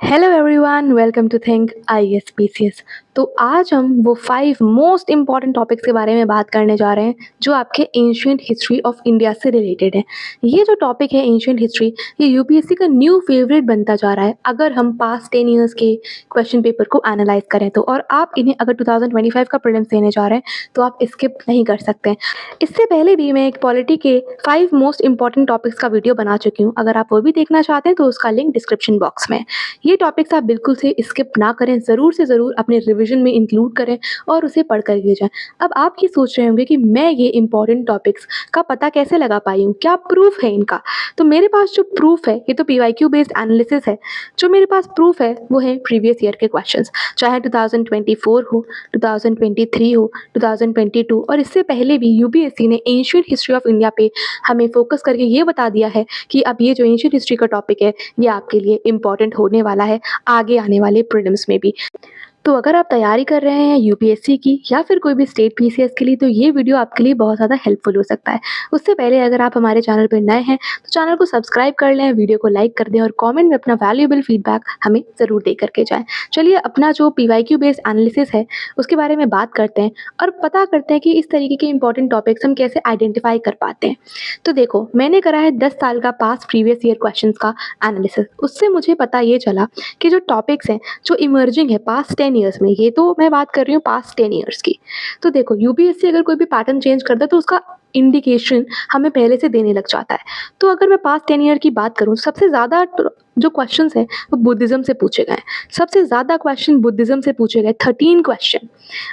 Hello everyone, welcome to think IAS PCS. तो आज हम वो 5 मोस्ट इम्पॉर्टेंट टॉपिक्स के बारे में बात करने जा रहे हैं जो आपके एंशिएंट हिस्ट्री ऑफ इंडिया से रिलेटेड है। ये जो टॉपिक है एंशिएंट हिस्ट्री, ये यूपीएससी का न्यू फेवरेट बनता जा रहा है अगर हम पास्ट 10 ईयर्स के क्वेश्चन पेपर को एनालाइज करें तो। और आप इन्हें अगर 2025 का प्रीलिम्स देने जा रहे हैं तो आप स्किप नहीं कर सकते हैं। इससे पहले भी मैं एक पॉलिटी के 5 मोस्ट इम्पॉर्टेंट टॉपिक्स का वीडियो बना चुकी हूँ। अगर आप वो भी देखना चाहते हैं तो उसका लिंक डिस्क्रिप्शन बॉक्स में है। ये टॉपिक्स आप बिल्कुल से स्किप ना करें, ज़रूर से ज़रूर अपने रिवीजन में इंक्लूड करें और उसे पढ़ कर के जाएं। अब आप ये सोच रहे होंगे कि मैं ये इंपॉर्टेंट टॉपिक्स का पता कैसे लगा पाई हूँ, क्या प्रूफ है इनका? तो मेरे पास जो प्रूफ है, ये तो पीवाईक्यू बेस्ड एनालिसिस है। जो मेरे पास प्रूफ है वो है प्रीवियस ईयर के क्वेश्चंस, चाहे 2024 हो, 2023 हो, 2022 और इससे पहले भी यूपीएससी ने एंशिएंट हिस्ट्री ऑफ इंडिया पे हमें फोकस करके ये बता दिया है कि अब ये जो एंशिएंट हिस्ट्री का टॉपिक है ये आपके लिए इम्पॉर्टेंट होने वाला है आगे आने वाले प्रीलिम्स में भी। तो अगर आप तैयारी कर रहे हैं यूपीएससी की या फिर कोई भी स्टेट पीसीएस के लिए तो ये वीडियो आपके लिए बहुत ज़्यादा हेल्पफुल हो सकता है। उससे पहले अगर आप हमारे चैनल पर नए हैं तो चैनल को सब्सक्राइब कर लें, वीडियो को लाइक कर दें और कमेंट में अपना वैल्यूएबल फीडबैक हमें ज़रूर दे करके जाएं। चलिए अपना जो पीवाईक्यू बेस्ड एनालिसिस है उसके बारे में बात करते हैं और पता करते हैं कि इस तरीके के इंपॉर्टेंट टॉपिक्स हम कैसे आइडेंटिफाई कर पाते हैं। तो देखो, मैंने करा है 10 साल का पास्ट प्रीवियस ईयर क्वेश्चंस का एनालिसिस। उससे मुझे पता ये चला कि जो टॉपिक्स हैं जो इमर्जिंग है पास्ट 10 ईयर्स में, ये तो मैं बात कर रही हूँ पास्ट 10 ईयर्स की। तो देखो, यूपीएससी अगर कोई भी पैटर्न चेंज करता है तो उसका इंडिकेशन हमें पहले से देने लग जाता है। तो अगर मैं पास्ट 10 ईयर की बात करूँ, सबसे ज़्यादा जो क्वेश्चंस हैं वो बुद्धिज़्म से पूछे गए हैं। सबसे ज़्यादा क्वेश्चन बुद्धिज़्म से पूछे गए, 13 question.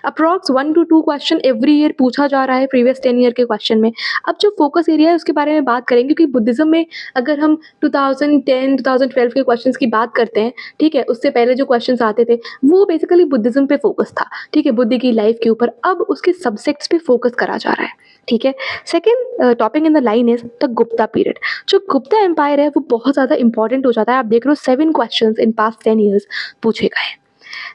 Approx 1 to 2 question every year पूछा जा रहा है प्रीवियस 10 ईयर के क्वेश्चन में। अब जो फोकस एरिया है उसके बारे में बात करेंगे, क्योंकि बुद्धिज़्म में अगर हम 2010 2012 के क्वेश्चंस की बात करते हैं, ठीक है, उससे पहले जो क्वेश्चंस आते थे वो बेसिकली बुद्धिज़्म पे फोकस था, ठीक है, बुद्ध की लाइफ के ऊपर। अब उसके सब्जेक्ट्स पे फोकस करा जा रहा है, ठीक है। Second topic in the line is the Gupta period. जो गुप्ता एम्पायर है वो बहुत ज़्यादा इंपॉर्टेंट हो जाता है। आप देख रहे हो 7 क्वेश्चंस इन पास्ट 10 ईयर्स पूछे गए।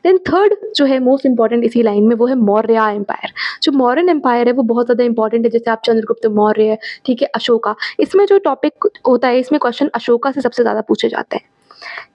देन थर्ड जो है मोस्ट इंपॉर्टेंट इसी लाइन में, वो है मौर्य एम्पायर। जो मौर्यन एम्पायर है वो बहुत ज़्यादा इंपॉर्टेंट है। जैसे आप चंद्रगुप्त मौर्य, ठीक है, अशोका, इसमें जो टॉपिक होता है इसमें क्वेश्चन अशोका से सबसे ज़्यादा पूछे जाते हैं,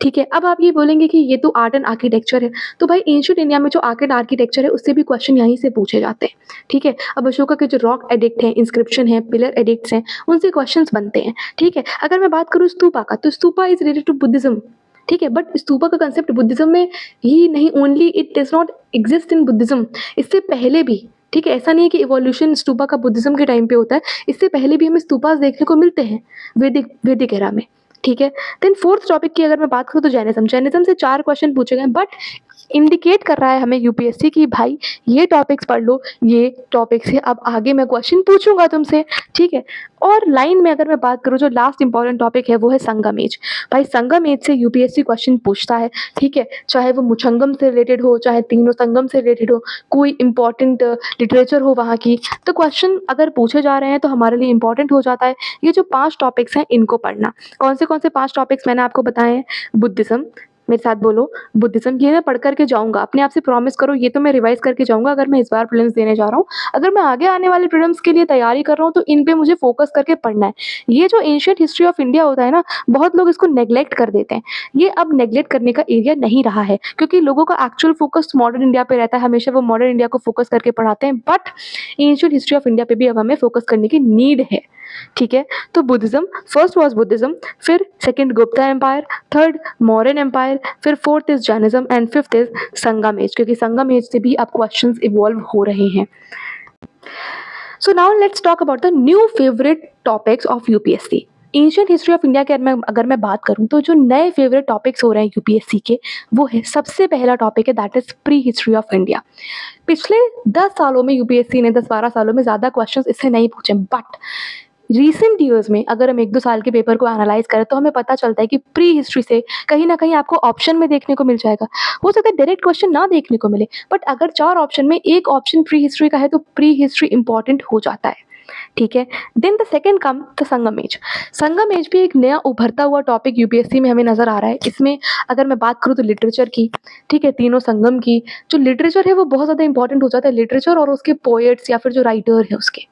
ठीक है। अब आप ये बोलेंगे कि ये तो आर्ट एंड आर्किटेक्चर है, तो भाई एंशिएंट इंडिया में जो आर्ट एंड आर्किटेक्चर है उससे भी क्वेश्चन यहीं से पूछे जाते हैं, ठीक है। अब अशोका के जो रॉक एडिक्ट हैं, इंस्क्रिप्शन है, पिलर एडिक्ट्स हैं, उनसे क्वेश्चंस बनते हैं, ठीक है। अगर मैं बात करूँ स्तूपा का, तो stupa is related to Buddhism, ठीक है, बट स्तूपा का कंसेप्ट बुद्धिज्म में ही नहीं, only it does not exist in Buddhism, इससे पहले भी, ठीक है। ऐसा नहीं है कि इवोल्यूशन स्तूपा का बुद्धिज्म के टाइम पे होता है, इससे पहले भी हमें स्तूपास देखने को मिलते हैं वैदिक एरा में, ठीक है। देन फोर्थ टॉपिक की अगर मैं बात करूँ तो जैनिज्म से 4 क्वेश्चन पूछे गए, बट इंडिकेट कर रहा है हमें यूपीएससी की भाई ये टॉपिक्स पढ़ लो, ये टॉपिक से अब आगे मैं क्वेश्चन पूछूंगा तुमसे, ठीक है। और लाइन में अगर मैं बात करूँ जो लास्ट इंपॉर्टेंट टॉपिक है वो है संगम एज। भाई संगम एज से यूपीएससी क्वेश्चन पूछता है, ठीक है, चाहे वो मुछंगम से रिलेटेड हो, चाहे तीनों संगम से रिलेटेड हो, कोई इंपॉर्टेंट लिटरेचर हो वहाँ की, तो क्वेश्चन अगर पूछे जा रहे हैं तो हमारे लिए इंपॉर्टेंट हो जाता है। ये जो 5 टॉपिक्स हैं इनको पढ़ना। कौन से 5 टॉपिक्स मैंने आपको बताए हैं? बुद्धिज्म, मेरे साथ बोलो, बुद्धिज्म। ये मैं पढ़ करके जाऊंगा, अपने आप से प्रॉमिस करो, ये तो मैं रिवाइज करके जाऊंगा अगर मैं इस बार प्रीलिम्स देने जा रहा हूँ। अगर मैं आगे आने वाले प्रीलिम्स के लिए तैयारी कर रहा हूँ तो इन पे मुझे फोकस करके पढ़ना है। ये जो एंशिएंट हिस्ट्री ऑफ इंडिया होता है ना, बहुत लोग इसको नेग्लेक्ट कर देते हैं। ये अब नेग्लेक्ट करने का एरिया नहीं रहा है, क्योंकि लोगों का एक्चुअल फोकस मॉडर्न इंडिया पे रहता है, हमेशा वो मॉडर्न इंडिया को फोकस करके पढ़ाते हैं। But ancient history of India पे भी अब हमें फोकस करने की नीड है, ठीक है। तो बुद्धिज्म, फर्स्ट वाज बुद्धिज्म, फिर second Gupta empire, third Mauryan empire, फिर fourth is Jainism and fifth is Sangam age, क्योंकि संगम एज से भी अब क्वेश्चंस इवॉल्व हो रहे हैं। So now let's talk about the new favourite topics of UPSC. Ancient history of India के अगर मैं बात करूं तो जो नए फेवरेट टॉपिक्स हो रहे हैं यूपीएससी के, वो है, सबसे पहला टॉपिक है that is pre history of India. पिछले 10 सालों में यूपीएससी ने 10-12 सालों में ज़्यादा क्वेश्चंस इससे नहीं पूछे, बट रिसेंट ईयर्स में अगर हम 1-2 साल के पेपर को एनालाइज करें तो हमें पता चलता है कि प्री हिस्ट्री से कहीं ना कहीं आपको ऑप्शन में देखने को मिल जाएगा। हो सकता है डायरेक्ट क्वेश्चन ना देखने को मिले, बट अगर 4 ऑप्शन में एक ऑप्शन प्री हिस्ट्री का है तो प्री हिस्ट्री इंपॉर्टेंट हो जाता है, ठीक है। Then the second come the Sangam age. Sangam age भी एक नया उभरता हुआ टॉपिक यूपीएससी में हमें नजर आ रहा है। इसमें अगर मैं बात करूँ तो लिटरेचर की, ठीक है, तीनों संगम की जो लिटरेचर है वो बहुत ज़्यादा इंपॉर्टेंट हो जाता है, लिटरेचर और उसके पोएट्स या फिर जो राइटर है उसके,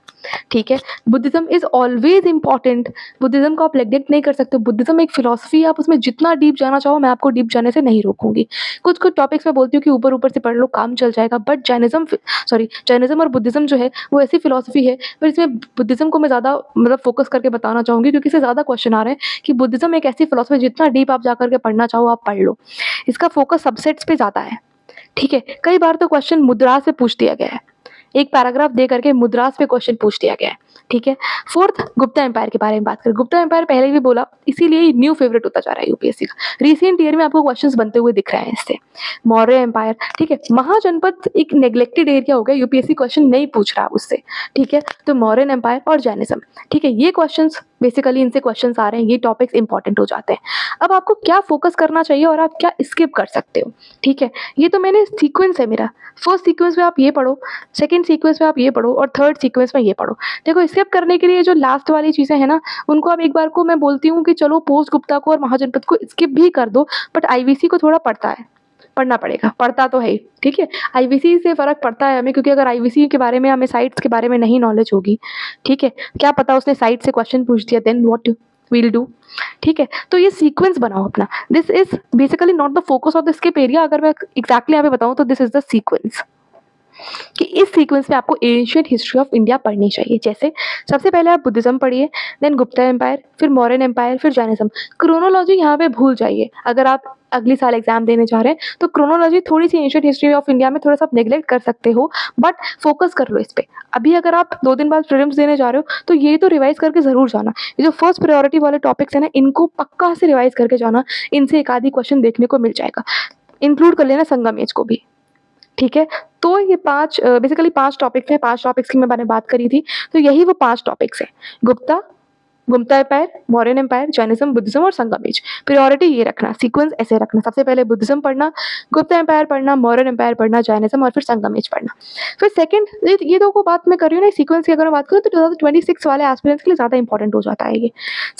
ठीक है। Buddhism is always important, Buddhism को आप नेग्लेक्ट नहीं कर सकते। बुद्धिज्म एक फिलॉसफी है, आप उसमें जितना डीप जाना चाहो मैं आपको डीप जाने से नहीं रोकूँगी। कुछ-कुछ टॉपिक्स मैं बोलती हूँ कि ऊपर-ऊपर से पढ़ लो काम चल जाएगा, बट जैनिज़्म और बुद्धिज्म जो है वो ऐसी फिलॉसफी है, पर इसमें बुद्धिज्म को मैं ज़्यादा मतलब फ़ोकस करके बताना चाहूँगी क्योंकि इससे ज़्यादा क्वेश्चन आ रहे हैं कि बुद्धिज्म एक ऐसी फिलॉसफी है जितना डीप आप जा कर के पढ़ना चाहो आप पढ़ लो। इसका फ़ोकस सबसेट्स पे ज़्यादा है, ठीक है। कई बार तो क्वेश्चन मुद्रा से पूछ दिया गया है। एक पैराग्राफ दे करके मुद्रास पे क्वेश्चन पूछ दिया गया है, ठीक है। फोर्थ, गुप्ता एम्पायर के बारे में बात करें। गुप्ता एम्पायर पहले भी बोला, इसीलिए न्यू फेवरेट होता जा रहा है यूपीएससी का। रिसेंट ईयर में आपको क्वेश्चंस बनते हुए दिख रहे हैं इससे। मौर्य एम्पायर, ठीक है। महाजनपद एक नेग्लेक्टेड एरिया हो गया, यूपीएससी क्वेश्चन नहीं पूछ रहा उससे, ठीक है। तो मौर्यन एम्पायर और जैनिज्म, ठीक है, ये क्वेश्चंस बेसिकली इनसे क्वेश्चंस आ रहे हैं, ये टॉपिक्स इंपॉर्टेंट हो जाते हैं। अब आपको क्या फोकस करना चाहिए और आप क्या स्किप कर सकते हो, ठीक है। ये तो मैंने सीक्वेंस है मेरा, फर्स्ट सीक्वेंस में आप ये पढ़ो, सेकंड सीक्वेंस में आप ये पढ़ो और थर्ड सीक्वेंस में ये पढ़ो। देखो स्किप करने के लिए जो लास्ट वाली चीज़ें हैं ना, उनको आप एक बार को मैं बोलती हूँ कि चलो पोस्ट गुप्ता को और महाजनपद को स्किप भी कर दो, बट आईवीसी को थोड़ा पढ़ना पड़ेगा, पढ़ता तो है ही, ठीक है। आईवीसी से फ़र्क पड़ता है हमें, क्योंकि अगर आईवीसी के बारे में हमें साइट्स के बारे में नहीं नॉलेज होगी, ठीक है, क्या पता उसने साइट से क्वेश्चन पूछ दिया, देन व्हाट विल डू, ठीक है। तो ये सीक्वेंस बनाओ अपना, this is basically not the focus of the skip area. अगर मैं एग्जैक्टली यहाँ पे बताऊँ तो दिस इज द सीक्वेंस, कि इस सीक्वेंस में आपको एंशिएंट हिस्ट्री ऑफ इंडिया पढ़नी चाहिए। जैसे सबसे पहले आप बुद्धिज्म पढ़िए, देन गुप्ता एम्पायर, फिर मौर्यन एम्पायर, फिर जैनिज्म। क्रोनोलॉजी यहाँ पे भूल जाइए। अगर आप अगली साल एग्जाम देने जा रहे हैं तो क्रोनोलॉजी थोड़ी सी एंशिएंट हिस्ट्री ऑफ इंडिया में थोड़ा सा आप नेग्लेक्ट कर सकते हो, बट फोकस कर लो इस पे। अभी अगर आप 2 दिन बाद प्रीलिम्स देने जा रहे हो तो ये तो रिवाइज करके ज़रूर जाना। ये जो फर्स्ट प्रायोरिटी वाले टॉपिक्स है ना, इनको पक्का से रिवाइज करके जाना, इनसे एक आधी क्वेश्चन देखने को मिल जाएगा। इंक्लूड कर लेना संगम एज को भी, ठीक है। तो ये 5 बेसिकली 5 टॉपिक्स हैं, 5 टॉपिक्स की मैंने बात करी थी, तो यही वो 5 टॉपिक्स हैं। Gupta empire, Mauryan empire, Jainism, Buddhism और संगम एज। प्रायोरिटी ये रखना, सीक्वेंस ऐसे रखना, सबसे पहले बुद्धिज्म पढ़ना, गुप्ता एम्पायर पढ़ना, मौर्यन एम्पायर पढ़ना, जैनिज्म और फिर संगम एज पढ़ना। फिर सेकंड, ये 2 को बात मैं कर रही हूँ ना सीक्वेंस की, अगर मैं बात करूँ तो 2026 वाले एस्पिरेंट्स के लिए ज़्यादा इंपॉर्टेंट हो जाता है ये।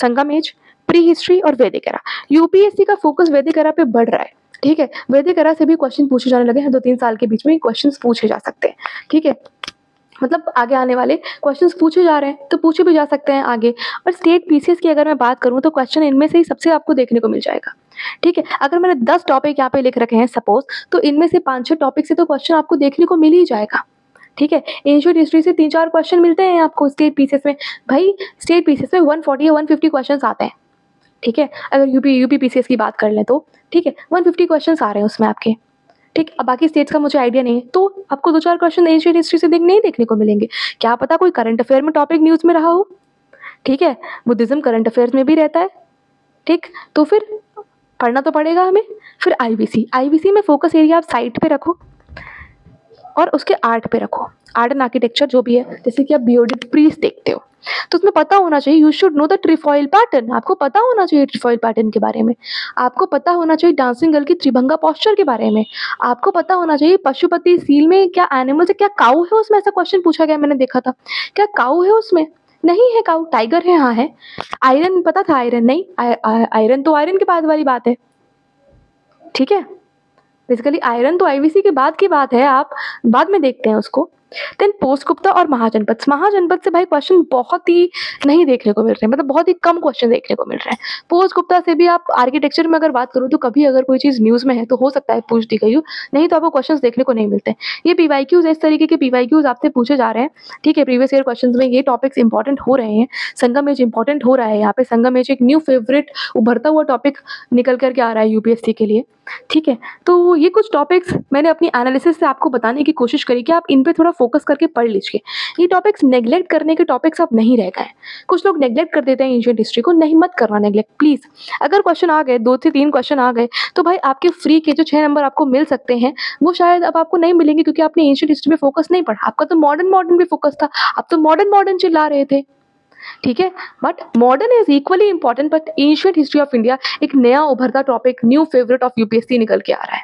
संगम एज, प्री हिस्ट्री और वैदिक एरा। यूपीएससी का फोकस वैदिक एरा पे बढ़ रहा है, ठीक है। वैदिक एरा से भी क्वेश्चन पूछे जाने लगे हैं, 2-3 साल के बीच में क्वेश्चन पूछे जा सकते हैं, ठीक है। मतलब आगे आने वाले क्वेश्चंस पूछे जा रहे हैं तो पूछे भी जा सकते हैं आगे। और स्टेट पीसीएस की अगर मैं बात करूँ तो क्वेश्चन इनमें से ही सबसे आपको देखने को मिल जाएगा, ठीक है। अगर मैंने 10 टॉपिक यहाँ पे लिख रखे हैं सपोज, तो इनमें से 5-6 टॉपिक से तो क्वेश्चन आपको देखने को मिल ही जाएगा, ठीक है। एंशिएंट हिस्ट्री से 3-4 क्वेश्चन मिलते हैं आपको स्टेट पीसीएस में। भाई स्टेट पीसीएस में 140 या 150 क्वेश्चंस आते हैं, ठीक है। अगर यूपी पीसीएस की बात कर लें तो, ठीक है, 150 क्वेश्चंस आ रहे हैं उसमें आपके, ठीक। अब बाकी स्टेट्स का मुझे आइडिया नहीं है, तो आपको 2-4 क्वेश्चन एंशिएंट हिस्ट्री से नहीं देखने को मिलेंगे। क्या पता कोई करंट अफेयर में टॉपिक न्यूज़ में रहा हो, ठीक है। बुद्धिज्म करंट अफेयर्स में भी रहता है, ठीक। तो फिर पढ़ना तो पड़ेगा हमें। फिर आईवीसी में फोकस एरिया आप साइट पे रखो और उसके आर्ट पे रखो, आर्ट एंड आर्किटेक्चर जो भी है। जैसे कि आप बीओडी प्रीस्ट देखते हो तो उसमें पता होना चाहिए, you should know the trefoil pattern. आपको पता होना चाहिए ट्रिफॉइल पैटर्न के बारे में, आपको पता होना चाहिए डांसिंग गर्ल की त्रिभंगा पोस्चर के बारे में, आपको पता होना चाहिए पशुपति सील में क्या एनिमल्स है, क्या काऊ है उसमें, ऐसा क्वेश्चन पूछा गया मैंने देखा था। क्या काऊ है उसमें? नहीं है काऊ, टाइगर है, हाँ है। आयरन पता था, आयरन नहीं, आयरन तो आयरन के बाद वाली बात है, ठीक है। बेसिकली आयरन तो आईवीसी के बाद की बात है, आप बाद में देखते हैं उसको। देन पोस्ट गुप्ता और महाजनपद से भाई क्वेश्चन बहुत ही नहीं देखने को मिल रहे हैं, मतलब बहुत ही कम क्वेश्चन देखने को मिल रहे हैं। पोस्ट गुप्ता से भी आप आर्किटेक्चर में अगर बात करो तो कभी अगर कोई चीज़ न्यूज़ में है तो हो सकता है पूछ दी गई हो, नहीं तो आपको क्वेश्चन देखने को नहीं मिलते। ये पीवाईक्यूज, इस तरीके के पीवाईक्यूज आपसे पूछे जा रहे हैं, ठीक है। प्रीवियस ईयर क्वेश्चन में ये टॉपिक्स इंपॉर्टेंट हो रहे हैं। संगम एज इंपॉर्टेंट हो रहा है यहाँ पे, संगम एज एक न्यू फेवरेट उभरता हुआ टॉपिक निकल करके आ रहा है यूपीएससी के लिए, ठीक है। तो ये कुछ टॉपिक्स मैंने अपनी एनालिसिस से आपको बताने की कोशिश करी कि आप इन पे थोड़ा फोकस करके पढ़ लीजिए। ये टॉपिक्स नेग्लेक्ट करने के टॉपिक्स अब नहीं रह गए। कुछ लोग नेग्लेक्ट कर देते हैं एंशिएंट हिस्ट्री को, नहीं मत करना नेग्लेक्ट प्लीज़। अगर क्वेश्चन आ गए, 2 से 3 क्वेश्चन आ गए, तो भाई आपके फ्री के जो 6 नंबर आपको मिल सकते हैं वो शायद अब आपको नहीं मिलेंगे, क्योंकि आपने एंशिएंट हिस्ट्री पे फोकस नहीं पढ़ा। आपका तो मॉडर्न पे फोकस था, आप तो मॉडर्न चिल्ला रहे थे, ठीक है। But modern is equally important, but ancient history of India एक नया उभरता topic, new favourite of UPSC निकल के आ रहा है,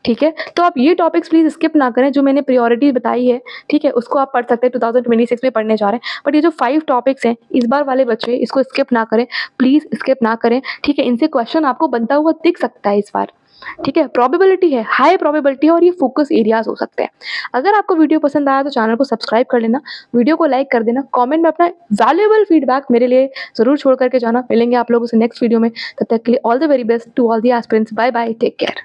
ठीक है। तो आप ये टॉपिक्स प्लीज स्किप ना करें, जो मैंने प्रायोरिटी बताई है, ठीक है, उसको आप पढ़ सकते हैं, 2026 में पढ़ने जा रहे हैं। बट ये जो 5 टॉपिक्स हैं इस बार वाले बच्चे इसको स्किप ना करें, प्लीज स्किप ना करें, ठीक है। इनसे क्वेश्चन आपको बनता हुआ दिख सकता है इस बार, ठीक है, प्रोबेबिलिटी है, हाई प्रोबेबिलिटी है और ये फोकस एरियाज हो सकते हैं। अगर आपको वीडियो पसंद आया तो चैनल को सब्सक्राइब कर लेना, वीडियो को लाइक कर देना, कमेंट में अपना वैल्यूएबल फीडबैक मेरे लिए ज़रूर छोड़ करके जाना। मिलेंगे आप लोगों से नेक्स्ट वीडियो में, तब तक के लिए all the very best to all the aspirants. Bye bye, take care.